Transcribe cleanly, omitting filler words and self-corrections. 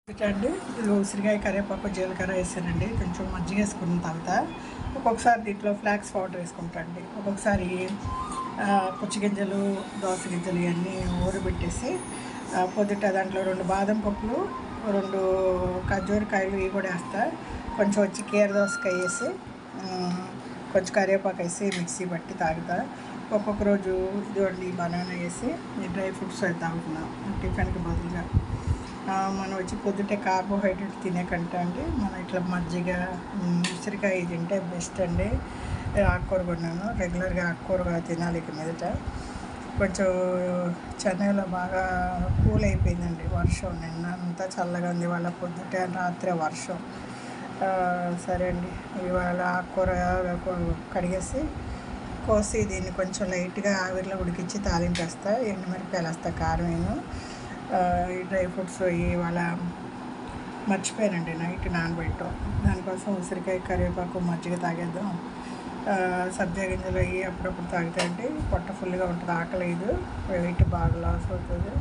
అండి ఉసిరికాయ కరివేపాకు జీలకర్ర వేసానండి. కొంచెం మజ్జిగ వేసుకున్న తర్వాత ఒక్కొక్కసారి దీంట్లో ఫ్లాక్స్ పౌడర్ వేసుకుంటాండి. ఒక్కొక్కసారి పుచ్చిగింజలు దోస గింజలు ఇవన్నీ ఊరబెట్టేసి పొద్దుట దాంట్లో 2 బాదం పప్పులు 2 ఖర్జూరకాయలు ఇవి కూడా వేస్తా. కొంచెం వచ్చి కీర దోసకాయ వేసి కొంచెం కరివేపాకు వేసి మిక్సీ పట్టి తాగుతా. ఒక్కొక్క రోజు ఇదిగోండి బనానా వేసి డ్రై ఫ్రూట్స్ అది తాగుతున్నాం టిఫిన్కి బదులుగా. మనం వచ్చి పొద్దుటే కార్బోహైడ్రేట్ తినే కంటే అండి మనం ఇట్లా మజ్జిగ ఉసిరికాయ తింటే బెస్ట్ అండి. ఆకుకూర కొన్నాను, రెగ్యులర్గా ఆకుకూర తినాలి ఇక మీదట. కొంచెం చెన్నైలో బాగా కూల్ అయిపోయిందండి. వర్షం నిన్న అంతా చల్లగా ఉంది, ఇవాళ పొద్దుటే రాత్రి వర్షం. సరే అండి, ఇవాళ ఆకుకూర కడిగేసి కోసి దీన్ని కొంచెం లైట్గా ఆవిరిలో ఉడికించి తాలింపేస్తా. ఎండుమిరపకాయలు వేస్తా, కారం వేను. ఈ డ్రై ఫ్రూట్స్ ఇవాళ మర్చిపోయానండి నైట్ నానబెట్టడం. దానికోసం ఉసిరికాయ కరివేపాకు మజ్జిగ తాగేద్దాం. సబ్జా గింజలు అవి అప్పుడప్పుడు తాగుతాయండి. పొట్ట ఫుల్గా ఉంటుంది, ఆకలేదు, వెయిట్ బాగా లాస్ అవుతుంది.